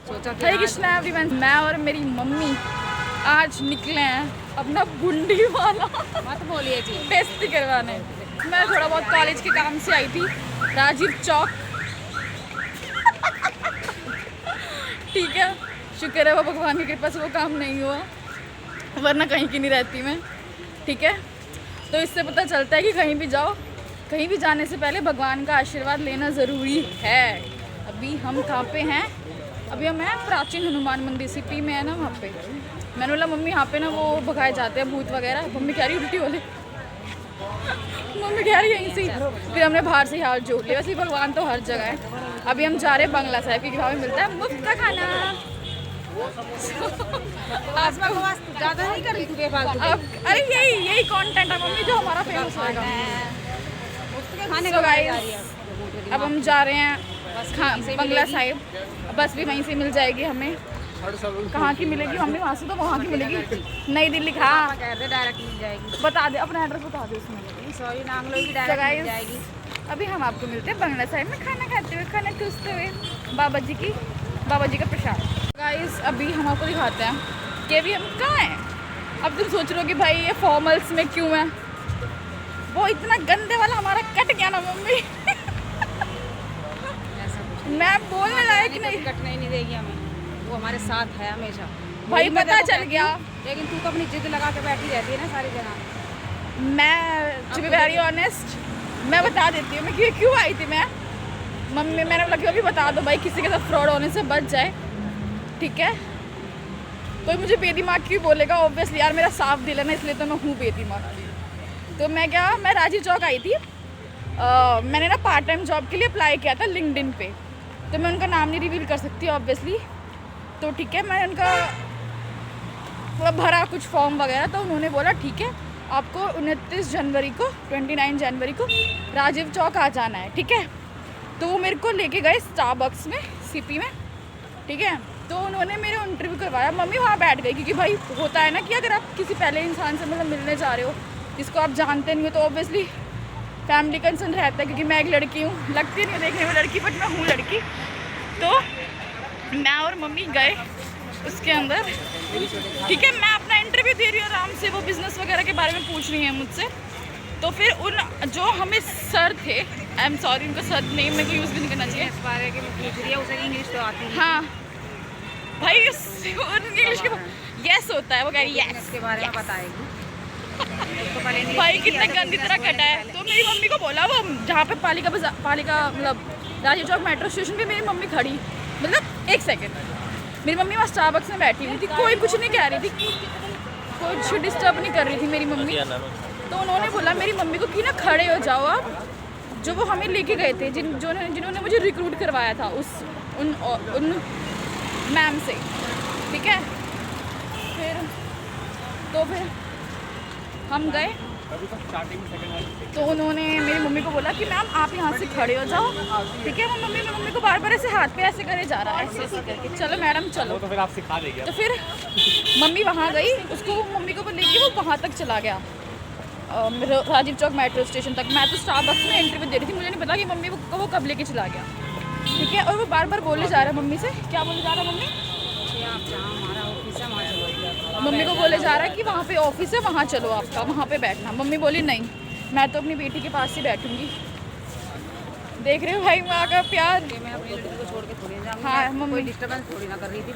हरे Krishna everyone. मैं और मेरी मम्मी आज निकले हैं अपना बुंडी वाला मत बोलिए जी बेइज्जती करवाने। मैं थोड़ा बहुत कॉलेज के काम से आई थी राजीव चौक। ठीक है, शुक्र है वो भगवान की कृपा से वो काम नहीं हुआ, वरना कहीं की नहीं रहती मैं। ठीक है, तो इससे पता चलता है कि कहीं भी जाओ, कहीं भी जाने से पहले भगवान का आशीर्वाद लेना ज़रूरी है। अभी हम कहाँ पे हैं? अभी हम हैं प्राचीन हनुमान मंदिर, सिटी में है ना वहाँ पे। मैंने बोला मम्मी यहाँ पे ना वो भगाए जाते हैं भूत वगैरह। मम्मी कह रही उल्टी वाले। मम्मी कह रही यहीं से। फिर हमने बाहर से हाथ जोड़ लिया। वैसे भगवान तो हर जगह है। अभी हम जा रहे हैं बंगला साहिब, क्योंकि वहाँ पे मिलता है मुफ्त का खाना। ज़्यादा नहीं कर रही तू बेफालतू के। अब अरे यही कंटेंट है मम्मी जो हमारा फेमस होगा। खाने So को guys, अब हम जा रहे हैं बंगला साहिब। बस भी वहीं से मिल जाएगी हमें। कहाँ की मिलेगी मम्मी? वहाँ से तो वहाँ की मिलेगी। नई दिल्ली खा कहते डायरेक्ट मिल जाएगी। बता दे, अपना एड्रेस बता दे उसमें। सॉरी नांगलो की डायरेक्ट मिल जाएगी। अभी हम आपको मिलते हैं बंगला साहिब में खाना खाते हुए, खाना ठूसते हुए, बाबा जी का प्रसाद। गाइस अभी हम आपको दिखाते हैं कि अभी हम कहाँ हैं। अब तुम सोच रहे हो कि भाई ये फॉर्मल्स में क्यों है? वो इतना गंदे वाला हमारा कट गया ना मम्मी। मैं बोलने लायक नहीं। कटने ही नहीं देगी हमें, वो हमारे साथ है हमेशा। भाई मैं पता देखो चल कहती गया। हूँ, लेकिन तू तो अपनी जिद लगा के बैठी रहती है ना सारी जगह। मैं टू बी वेरी ऑनेस्ट मैं बता देती हूँ मैं क्यों आई थी। मैं मम्मी मैंने बोला कि अभी बता दो भाई, किसी के साथ फ्रॉड होने से बच जाए। ठीक है, कोई मुझे बेदिमाग क्यों बोलेगा? ऑब्वियसली यार मेरा साफ दिल है ना, इसलिए तो मैं हूँ बेदिमाग की। तो मैं राजीव चौक आई थी। मैंने ना पार्ट टाइम जॉब के लिए अप्लाई किया था लिंक्डइन पे। तो मैं उनका नाम नहीं रिवील कर सकती ऑब्वियसली। तो ठीक है, मैंने उनका भरा कुछ फॉर्म वगैरह। तो उन्होंने बोला ठीक है आपको 29 जनवरी को राजीव चौक आ जाना है। ठीक है, तो वो मेरे को लेके गए स्टारबक्स में सीपी में। ठीक है, तो उन्होंने मेरा इंटरव्यू करवाया। मम्मी वहाँ बैठ गई, क्योंकि भाई होता है ना कि अगर आप किसी पहले इंसान से मतलब मिलने जा रहे हो जिसको आप जानते नहीं हो, तो ऑब्वियसली फैमिली कंसर्न रहता है। क्योंकि मैं एक लड़की हूँ, लगती नहीं देखने में लड़की, बट मैं हूँ लड़की। तो मैं और मम्मी गए उसके अंदर। ठीक है, मैं अपना इंटरव्यू दे रही हूँ आराम से, वो बिज़नेस वगैरह के बारे में पूछ रही हैं मुझसे। तो फिर उन जो हमें सर थे, आई एम सॉरी उनका सर नेम मेरे को यूज़ भी नहीं करना चाहिए। इस बारे के पूछ रही है, उसे इंग्लिश तो आती है। हाँ भाई इंग्लिश के यस होता है, वो कह रही है इसके बारे में बताएगी। भाई कितने गंदी तरह कटा है। तो मेरी मम्मी को बोला, वो जहाँ पे पालिका मतलब राजीव चौक मेट्रो स्टेशन पे मेरी मम्मी खड़ी, मतलब एक सेकेंड, मेरी मम्मी वहाँ स्टारबक्स में बैठी हुई थी, कोई कुछ नहीं कह रही थी, कुछ डिस्टर्ब नहीं कर रही थी मेरी मम्मी। तो उन्होंने बोला मेरी मम्मी को कि ना खड़े हो जाओ आप, जो वो हमें लेके गए थे, जिन्होंने मुझे रिक्रूट करवाया था उन मैम से। ठीक है, फिर हम गए। तो उन्होंने मेरी मम्मी को बोला कि मैम आप यहाँ से खड़े हो जाओ। ठीक है, वो मम्मी को बार बार ऐसे हाथ पे ऐसे करे जा रहा है, ऐसे करके चलो मैडम चलो। तो फिर आप सिखा देंगे। तो फिर मम्मी वहाँ गई, उसको मम्मी को लेके वो वहाँ तक चला गया, राजीव चौक मेट्रो स्टेशन तक। मैं तो स्टारबक्स में इंटरव्यू दे रही थी, मुझे नहीं पता कि मम्मी को वो कब लेके चला गया। ठीक है, और वो बार बार बोले जा रहा है मम्मी से, क्या बोले जा रहा है मम्मी? मम्मी को बोले जा रहा है कि वहाँ पे ऑफिस है, वहाँ चलो आपका, वहाँ पे बैठना। मम्मी बोली नहीं, मैं तो अपनी बेटी के पास ही बैठूंगी। देख रहे हो भाई माँ का प्यार। मैं अपनी लड़की को छोड़ के थोड़ी ना जाऊंगी। हाँ मम्मी कोई डिस्टर्बेंस थोड़ी ना कर रही थी।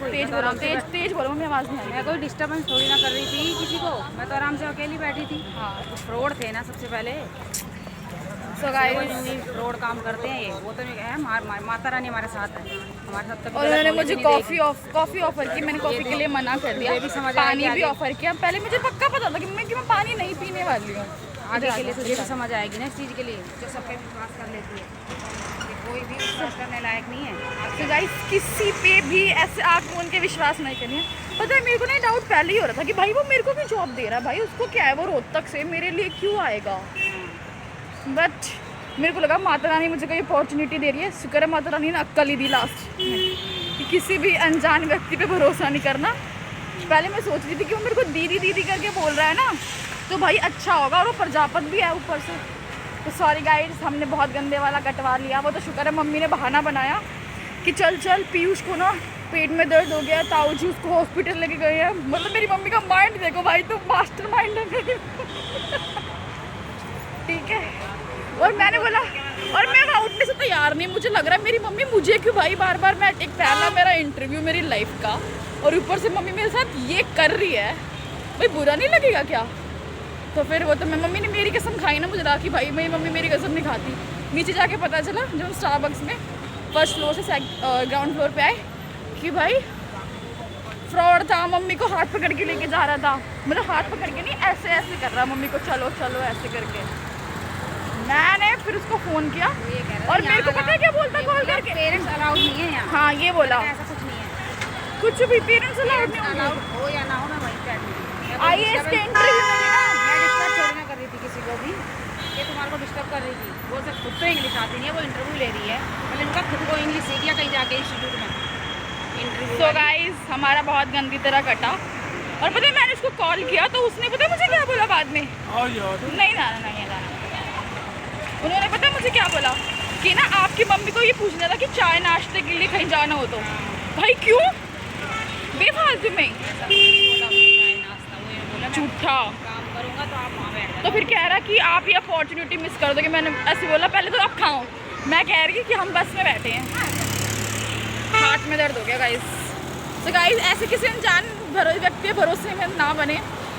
तेज बोलो मम्मी, आवाज़ नहीं आ मैं कोई डिस्टर्बेंस थोड़ी ना कर रही थी किसी को। मैं तो आराम से अकेली बैठी थी। हाँ तो फ्रॉड थे ना सबसे पहले। सो गाइस फ्रॉड काम करते हैं ये, वो तो है माता रानी हमारे साथ है, हमारे साथ कभी और उन्होंने मुझे कॉफ़ी ऑफर की। मैंने कॉफ़ी के लिए मना कर दिया, भी समझ आया पानी कि भी आगे- ऑफर किया। पहले मुझे पक्का पता था कि मैं पानी नहीं पीने वाली हूँ। आगे के लिए तुझे भी समझ आएगी ना इस चीज़ के लिए, जो सब पे विश्वास कर लेती है कि कोई भी विश्वास करने लायक नहीं है। तो गाइस किसी पे भी ऐसे आँख मूंद के विश्वास नहीं करिए। पता है मेरे को ना डाउट पहले ही हो रहा था कि भाई वो मेरे को भी जॉब दे रहा है, भाई उसको क्या है, वो रोहतक से मेरे लिए क्यों आएगा। बट मेरे को लगा माता रानी मुझे कोई अपॉर्चुनिटी दे रही है। शुक्र है माता रानी ने अक्ल ही दी लास्ट में कि किसी भी अनजान व्यक्ति पे भरोसा नहीं करना। पहले मैं सोच रही थी कि वो मेरे को दीदी करके बोल रहा है ना, तो भाई अच्छा होगा, और वो प्रजापत भी है ऊपर से। तो सॉरी गाइड्स, हमने बहुत गंदे वाला कटवा लिया। वो तो शुक्र है मम्मी ने बहाना बनाया कि चल पीयूष को ना पेट में दर्द हो गया, ताऊ जी उसको हॉस्पिटल लेके गए हैं। मतलब मेरी मम्मी का माइंड देखो भाई, तो मास्टर माइंड है मेरी। ठीक है, और मैंने बोला, और मैं वहाँ उठने से तैयार नहीं। मुझे लग रहा है मेरी मम्मी मुझे क्यों भाई बार बार, मैं एक पहला मेरा इंटरव्यू मेरी लाइफ का, और ऊपर से मम्मी मेरे साथ ये कर रही है, भाई बुरा नहीं लगेगा क्या? तो फिर वो तो मैं, मम्मी ने मेरी कसम खाई ना, मुझे लगा कि भाई मेरी मम्मी मेरी कसम नहीं खाती। नीचे जाके पता चला जब हम स्टारबक्स में फर्स्ट फ्लोर से ग्राउंड फ्लोर पे आए कि भाई फ्रॉड था। मम्मी को हाथ पकड़ के लेके जा रहा था, मतलब हाथ पकड़ के नहीं, ऐसे ऐसे कर रहा मम्मी को, चलो चलो ऐसे करके। मैंने फिर उसको फ़ोन किया, ये कह रहा और मेरे को पता है क्या बोलता कॉल करके, पेरेंट्स अलाउड नहीं है यहाँ। हाँ ये बोला, ऐसा कुछ नहीं है, कुछ भी पेरेंट्स अलाउड नहीं होंगे। अलाउड हो या ना हो, मैं वहीं पे एडमिट हूँ। IAS के इंटरव्यू में भी ना, मैं डिस्टर्ब थोड़ी ना कर रही थी किसी को भी, ये तुम्हारे को डिस्टर्ब कर रही थी। वो सब खुद तो इंग्लिश आती नहीं है, वो इंटरव्यू ले रही है, मतलब इनका खुद को इंग्लिश सीख लिया कहीं जाके इंस्टीट्यूट में इंटरव्यू। सो गाइस हमारा बहुत गंदी तरह कटा, और पता है मैंने उसको कॉल किया तो उसने पता है मुझे क्या बोला बाद में, नहीं ना नहीं जाना, उन्होंने पता है मुझे क्या बोला कि ना आपकी मम्मी को ये पूछना था कि चाय नाश्ते के लिए कहीं जाना हो तो। भाई क्यों बेफालतू में झूठा काम करूँगा तो आप वहाँ बैठ तो फिर कह रहा कि आप ये अपॉर्चुनिटी मिस कर दोगे। मैंने ऐसे बोला पहले तो आप खाओ, मैं कह रही कि हम बस में बैठे हैं, हाथ में दर्द हो गया गाइस। तो गाइस ऐसे किसी अनजान व्यक्ति के भरोसे में ना बने।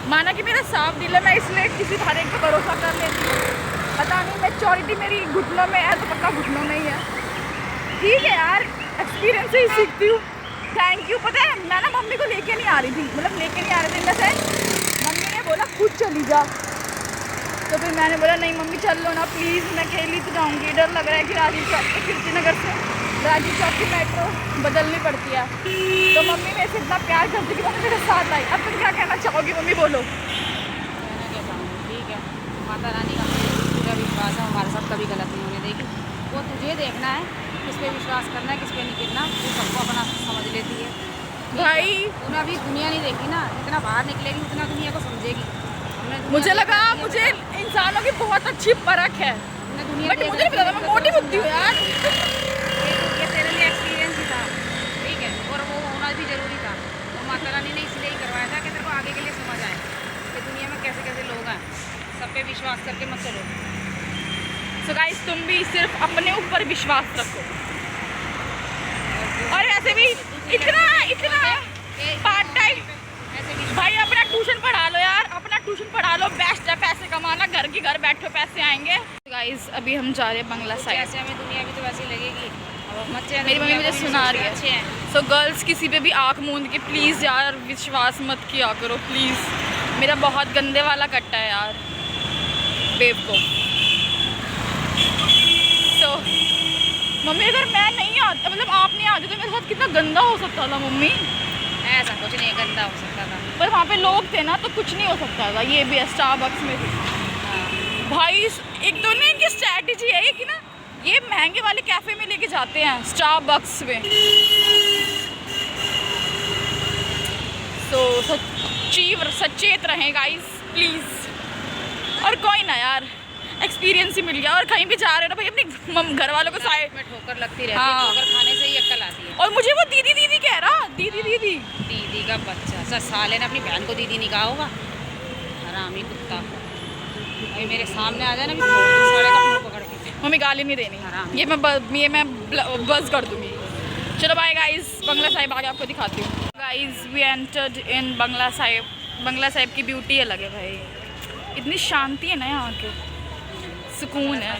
माना कि मेरा साफ दिल है, मैं इसलिए किसी हर एक पर भरोसा कर लेती हूँ। पता नहीं मैच्योरिटी मेरी घुटनों में है तो पक्का घुटनों में ही है। ठीक है यार, एक्सपीरियंस से ही सीखती हूँ। Thank you. पता है मैं ना मम्मी को लेके नहीं आ रही थी, मतलब लेके नहीं आ रही थी जैसे, मम्मी ने बोला खुद चली जा, तो फिर मैंने बोला नहीं मम्मी चल लो ना प्लीज़, मैं अकेली तो जाऊँगी, डर लग रहा है कि राजीव चौक से, कीर्ति नगर से राजीव चौक की मेट्रो बदलनी पड़ती है। तो मम्मी मेरे से इतना प्यार करती कि मम्मी मेरे साथ आई। अब तुम क्या कहना चाहोगी मम्मी, बोलो। कहना क्या चाहूँगी, ठीक है, माता रानी का पूरा विश्वास है, हमारे साथ कभी गलत नहीं होने देगी। वो तुझे देखना है किस पे विश्वास करना है, किस पे नहीं करना, वो सबको अपना समझ लेती है भाई। तूने अभी दुनिया नहीं देखी ना, जितना बाहर निकलेगी उतना दुनिया को समझेगी। हमने मुझे लगा मुझे इंसानों की बहुत अच्छी परख है, बट मुझे नहीं पता, मैं मोटी बुद्धि हूँ यार। ये तेरे लिए एक्सपीरियंस ही था, ठीक है, और वो होना भी ज़रूरी था। वो माता रानी ने इसलिए ही करवाया था कि तेरे को आगे के लिए समझ आए कि दुनिया में कैसे कैसे लोग हैं, सब पे विश्वास करके मत चलो। सो गाइस तुम भी सिर्फ अपने ऊपर विश्वास रखो, और ऐसे भी इतना पार्ट टाइम भाई अपना ट्यूशन पढ़ा लो यार, अपना ट्यूशन पढ़ा लो, बेस्ट है, पैसे कमाना, घर के घर बैठो पैसे आएंगे। गाइस अभी हम जा रहे हैं बंगला साइड। ऐसे हमें दुनिया भी तो वैसी लगेगी, बच्चे मेरी मम्मी मुझे सुना रही अच्छे है। हैं। सो गर्ल्स किसी पे भी आँख मूंद के प्लीज़ यार विश्वास मत किया करो प्लीज़। मेरा बहुत गंदे वाला कट्टा है यार बेब को। तो मम्मी अगर मैं नहीं आती, मतलब आप नहीं आते तो मेरे साथ कितना गंदा हो सकता था मम्मी। ऐसा कुछ नहीं गंदा हो सकता था, पर वहाँ पे लोग थे ना तो कुछ नहीं हो सकता था। ये भी है स्टारबक्स में भी भाई, एक तो ना इनकी स्ट्रैटेजी है ये कि ना ये महंगे वाले कैफ़े में लेके जाते हैं स्टारबक्स में। तो सचेत रहें गाइस प्लीज़। और कोई ना यार, एक्सपीरियंस ही मिल गया। और कहीं भी जा रहे हो ना भाई अपने घर वालों को साइड में ठोकर लगती रहती है, हाँ। ठोकर खाने से ही अक्ल आती है। और मुझे वो दीदी दीदी कह रहा, दीदी दीदी दीदी का बच्चा सर, साले ने अपनी बहन को दीदी नहीं कहा होगा, हरामी कुत्ता। अभी मेरे सामने आ जाए ना, साले का मुंह पकड़ के। मम्मी गाली नहीं देनी, ये मैं बस कर दूंगी। चलो बाय गाइस, बंगला साहिब आगे आपको दिखाती हूँ। Guys we entered in Bangla Sahib. Bangla Sahib की ब्यूटी अलग है भाई, इतनी शांति है ना यहाँ के, सुकून है।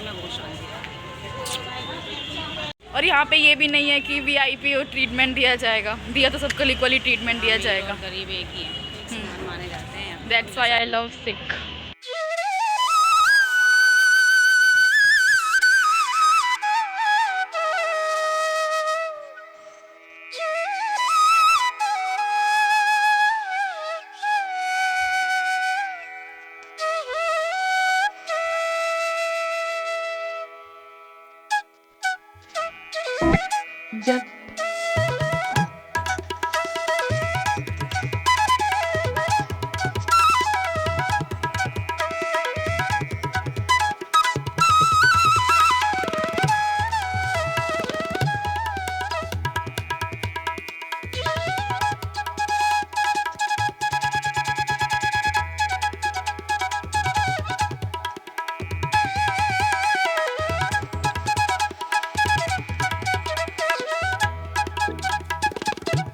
और यहाँ पे ये भी नहीं है कि VIP और ट्रीटमेंट दिया जाएगा, दिया तो सबको इक्वली ट्रीटमेंट दिया जाएगा। गरीब एक ही है, माने जाते हैं। That's why I love Sikh.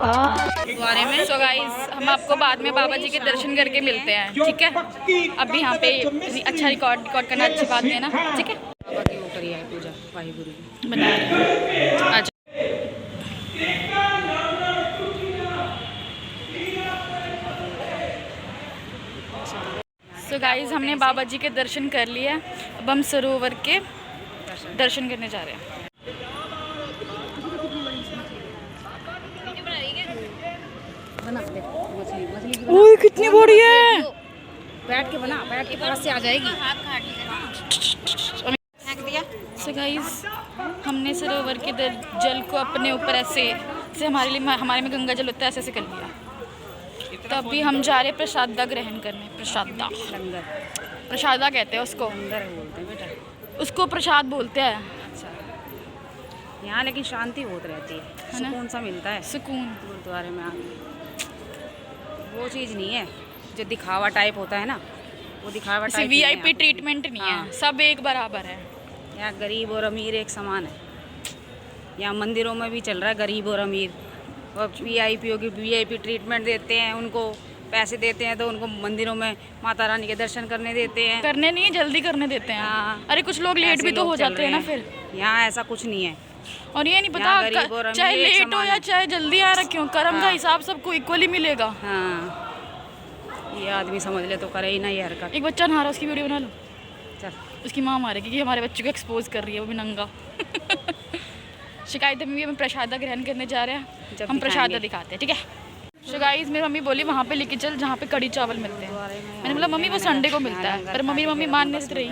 द्वारे में। सो गाइस हम आपको बाद में बाबा जी के दर्शन करके मिलते हैं, ठीक है। अभी यहाँ पे अच्छा रिकॉर्ड करना अच्छी बात नहीं है ना, ठीक है। बाबा की वो करी है पूजा, वाहिगुरु की बना रहे हैं। अच्छा सो गाइस हमने बाबा जी के दर्शन कर लिए, अब हम सरोवर के दर्शन करने जा रहे हैं। ओए कितनी बड़ी है, बैठ के बना, बैठ के पास से आ जाएगी। फेंक दिया। सो गाइस हमने सरोवर के जल को अपने ऊपर ऐसे से हमारे में गंगा जल होता है, ऐसे ऐसे कर लिया। तो अभी हम जा रहे हैं प्रसादा ग्रहण करने। प्रसादा लंगर, प्रसादा कहते हैं उसको, लंगर बोलते हैं बेटा। उसको प्रसाद बोलते हैं। अच्छा, यहाँ लेकिन शांति बहुत रहती है, ना? सुकून सा मिलता है सुकून। गुरुद्वारे में आके। वो चीज़ नहीं है जो दिखावा टाइप होता है ना, वो दिखावा टाइप VIP ट्रीटमेंट नहीं हाँ। है, सब एक बराबर है। यहाँ गरीब और अमीर एक समान है। यहाँ मंदिरों में भी चल रहा है गरीब और अमीर, और VIPों की VIP ट्रीटमेंट देते हैं, उनको पैसे देते हैं तो उनको मंदिरों में माता रानी के दर्शन करने देते हैं। करने नहीं, जल्दी करने देते हैं। हाँ। अरे कुछ लोग लेट ऐसे भी तो लोग हो चल जाते हैं ना रहे फिर। यहाँ ऐसा कुछ नहीं है। और ये नहीं यहाँ गरीब पता और अमीर चाहे एक लेट हो समान या है। चाहे जल्दी आ रहा क्यों, कर्म का हाँ। हिसाब सबको इक्वली मिलेगा। हाँ, ये आदमी समझ ले तो करे ही ना ये हरकत। एक बच्चा नहा रहा, उसकी वीडियो बना लो। चल, उसकी माँ मारेगी कि हमारे बच्चे को एक्सपोज कर रही है, वो भी नंगा। शिकायत में भी हम प्रसादा ग्रहण करने जा रहे हैं, जब हम प्रसादा दिखाएंगे। दिखाते हैं, ठीक है। सो गाइस मेरी मम्मी बोली वहाँ पे लेके चल जहाँ पे कड़ी चावल मिलते हैं। मैंने बोला मम्मी वो संडे को मिलता है, पर मम्मी मानने से रही।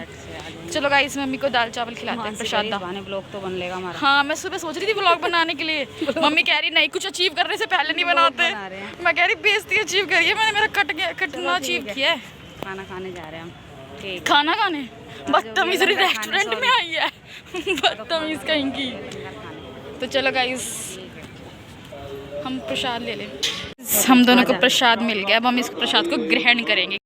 चलो गाइस मम्मी को दाल चावल खिलाते हैं प्रसादा। ब्लॉग तो बन लेगा हमारा। हाँ मैं सुबह सोच रही थी व्लॉग बनाने के लिए, मम्मी कह रही नहीं कुछ अचीव करने से पहले नहीं बनाते। बना रहे हैं। मैं कह रही बेइज्जती अचीव करिए, मैंने मेरा कटना अचीव किया है। खाना खाने जा रहे हैं हम, ठीक। खाना खाने बदतमीज लंगर खाने, रेस्टोरेंट में sorry। आई है। बदतमीज कहीं की। तो चलो गाइस हम प्रसाद ले लें। हम दोनों को प्रसाद मिल गया, अब हम इस प्रसाद को ग्रहण करेंगे।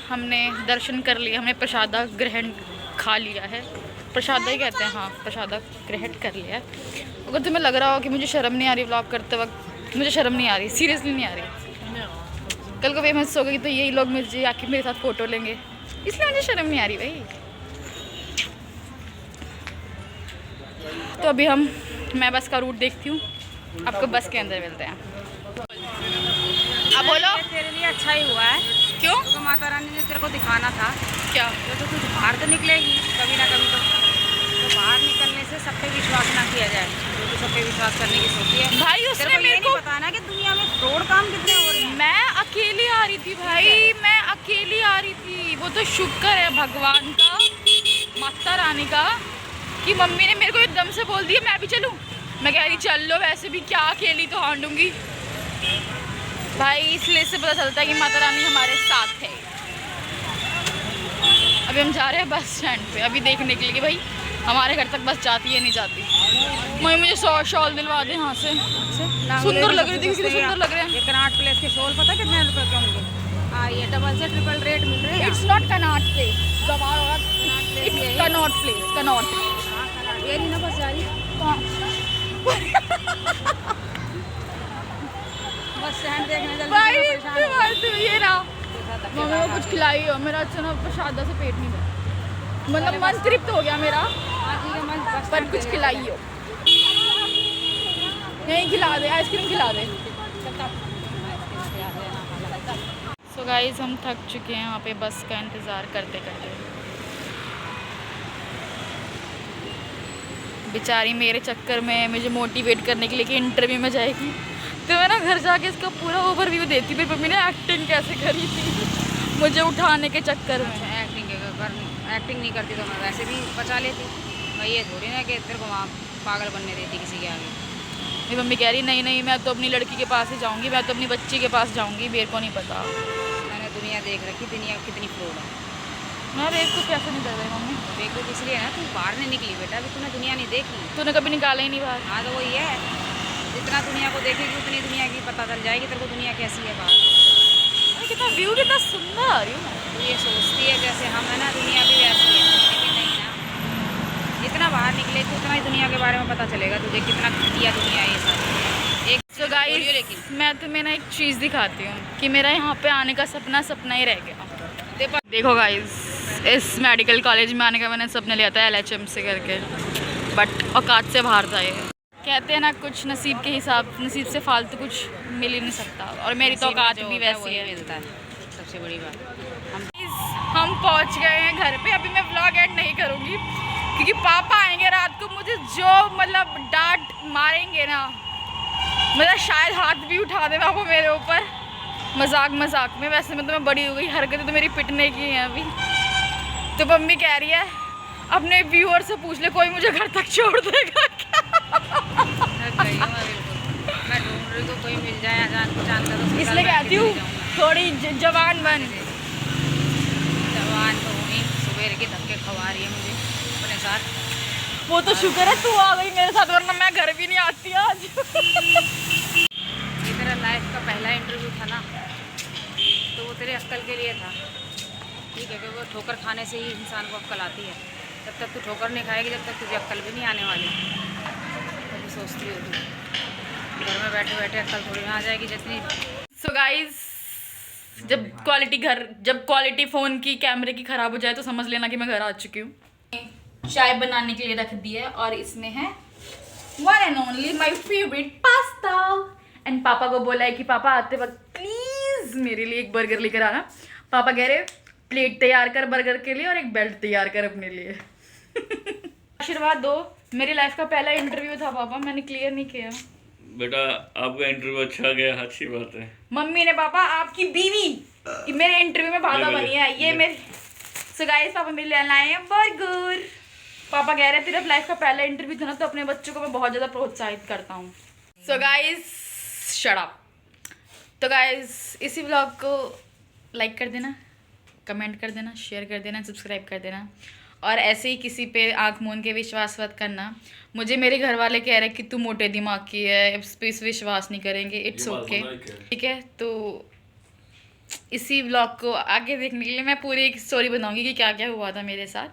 हमने दर्शन कर लिया, हमने प्रसादा ग्रहण खा लिया है, प्रसादा ही कहते हैं, हाँ प्रसादा ग्रहण कर लिया है। अगर तुम्हें लग रहा हो कि मुझे शर्म नहीं आ रही व्लॉग करते वक्त, मुझे शर्म नहीं आ रही, सीरियसली नहीं आ रही। कल को फेमस हो गई तो यही लोग मुझे आके मेरे साथ फ़ोटो लेंगे, इसलिए मुझे शर्म नहीं आ रही भाई। तो अभी मैं बस का रूट देखती हूँ, आपको बस के अंदर मिलते हैं। अब बोलो। तेरे लिए अच्छा ही हुआ है, क्यों? तो माता रानी ने तेरे को दिखाना था क्या? तो कुछ बाहर तो निकलेगी कभी ना कभी। तो बाहर निकलने से सब पे विश्वास ना किया जाए, तो सब पे विश्वास करने की सोची है भाई उसने तेरे को मेरे ये को नहीं बताना कि दुनिया में फ्रॉड काम कितने हो रहे हैं। मैं अकेली आ रही थी भाई, मैं अकेली आ रही थी। वो तो शुक्र है भगवान का, माता रानी का, कि मम्मी ने मेरे को एकदम से बोल दिया मैं भी चलूँ। मैं कह रही चल लो, वैसे भी क्या अकेली तो हांडूंगी भाई। इसलिए से पता चलता है कि माता रानी हमारे साथ है। अभी हम जा रहे हैं बस स्टैंड पे, अभी देखने के लिए कि भाई हमारे घर तक बस जाती है नहीं जाती। मम्मी मुझे शॉल दिलवा दे यहाँ से, सुंदर लग रही थी, कितनी सुंदर लग रहे हैं। ये कनाट प्लेस के शॉल पता कितने रुपए के होंगे? हाँ, ये डबल से ट्रिपल रेट मिल रहे हैं। It's not Connaught place, it's Connaught place, Connaught. ये नहीं ना बस जा रही बस स्टैंड देखने जल्दी भाई से परेशान हो गई। ये रहा धक्के मम्मी को कुछ खिलाई हो, मेरा अच्छा ना प्रसादा से पेट नहीं भरा, मतलब मन तृप्त हो गया मेरा, हाँ, ठीक है, मन बस पर स्टैंड कुछ देखने खिलाई हो। यहीं खिला दे, आइसक्रीम खिला दे। सो गाइस हम थक चुके हैं यहाँ पे बस का इंतज़ार करते करते। बेचारी मेरे चक्कर में मुझे मोटिवेट करने के लिए कि इंटरव्यू में जाएगी, तो मैं ना घर जाके इसका पूरा ओवरव्यू देती। फिर मम्मी ने एक्टिंग कैसे करी थी मुझे उठाने के चक्कर में। एक्टिंग नहीं करती तो मैं वैसे भी बचा लेती भाई। ये थोड़ी ना कि तेरे को वहाँ पागल बनने देती किसी के आगे। मेरी मम्मी कह रही नहीं मैं तो अपनी लड़की के पास ही जाऊंगी, मैं तो अपनी बच्ची के पास जाऊंगी, मेरे को नहीं पता। मैंने दुनिया देख रखी, दुनिया कितनी फ्रॉड है। मैं बेवकूफ़ कैसे नहीं कर रही मम्मी? बेवकूफ़ इसलिए ना तू बाहर नहीं निकली बेटा, अभी तूने दुनिया नहीं देखी। तूने कभी निकाला ही नहीं बाहर। हाँ तो वही है, जितना दुनिया को देखेगी उतनी दुनिया की पता चल जाएगी तेरे को दुनिया कैसी है बाहर। कितना व्यू कितना सुंदर आ रही हूँ। तू ये सोचती है जैसे हम है ना, दुनिया भी वैसी है, लेकिन नहीं ना। जितना बाहर निकलेगी उतना ही दुनिया के बारे में पता चलेगा तुझे, कितना घटिया दुनिया है ये सारी। एक सो गाइस लेकिन मैं तुम्हें ना एक चीज़ दिखाती हूँ कि मेरा यहाँ पे आने का सपना सपना ही रह गया। देखो गाइस, इस मेडिकल कॉलेज में आने का मैंने सपना लिया था LHM से करके, बट औकात से बाहर था ये। कहते हैं ना, कुछ नसीब के हिसाब, नसीब से फालतू कुछ मिल ही नहीं सकता, और मेरी तो औकात भी वैसी है। मिलता है सबसे बड़ी बात। हम पहुंच गए हैं घर पे। अभी मैं व्लॉग ऐड नहीं करूँगी क्योंकि पापा आएंगे रात को, मुझे जो मतलब डांट मारेंगे ना, मतलब शायद हाथ भी उठा दे पापा मेरे ऊपर मजाक मजाक में। वैसे मैं तो मैं बड़ी हो गई, हरकतें तो मेरी पिटने की हैं अभी। तो मम्मी कह रही है अपने व्यूअर से पूछ ले, कोई मुझे घर तक छोड़ देगा क्या? मैं ढूंढ रही हूँ कोई मिल जाए जान तो इसलिए कहती हूँ थोड़ी जवान बन। जवान तो नहीं, सुबह के धक्के खवा रही है मुझे अपने साथ। वो तो शुक्र है तू आ गई मेरे साथ, वरना मैं घर भी नहीं आती आज। ये तेरा लाइफ का पहला इंटरव्यू था ना, तो वो तेरे अक्ल के लिए था, ठीक है? क्योंकि वो ठोकर खाने से ही इंसान को अक्ल आती है। जब तक तू ठोकर नहीं खाएगी, जब तक तुझे अक्ल भी नहीं आने वाली। तो सोचती हो तू घर में बैठे बैठे अक्ल थोड़ी ना आ जाएगी जितनी। सो गाइस, जब क्वालिटी फ़ोन की कैमरे की ख़राब हो जाए तो समझ लेना कि मैं घर आ चुकी हूँ। चाय बनाने के लिए रख दी है, और इसमें है one and only my favourite pasta. And पापा को बोला है कि पापा आते वक्त प्लीज़ मेरे लिए एक बर्गर लेकर आना। पापा कह रहे प्लेट तैयार कर बर्गर के लिए और एक बेल्ट तैयार कर अपने लिए। आशीर्वाद दो, मेरी लाइफ का पहला इंटरव्यू था पापा, मैंने क्लियर नहीं किया। बेटा आपका इंटरव्यू अच्छा गया, अच्छी बात है। मम्मी ने पापा आपकी बीवी कि मेरे इंटरव्यू में बाधा बनी है ये मेरे। सो गाइस पापा मेरे लिए लाए हैं बर्गर। पापा कह रहे तेरा लाइफ का पहला इंटरव्यू था ना, तो अपने बच्चों को मैं बहुत ज़्यादा प्रोत्साहित करता हूँ। So guys shut up. तो गाइस इसी व्लॉग को लाइक कर देना, कमेंट कर देना, शेयर कर देना, सब्सक्राइब कर देना, और ऐसे ही किसी पे आंख मूंद के विश्वास मत करना। मुझे मेरे घर वाले कह रहे हैं कि तू मोटे दिमाग की है, इस पे विश्वास नहीं करेंगे। इट्स ओके, ठीक है? तो इसी व्लॉग को आगे देखने के लिए मैं पूरी एक स्टोरी बनाऊंगी कि क्या क्या हुआ था मेरे साथ।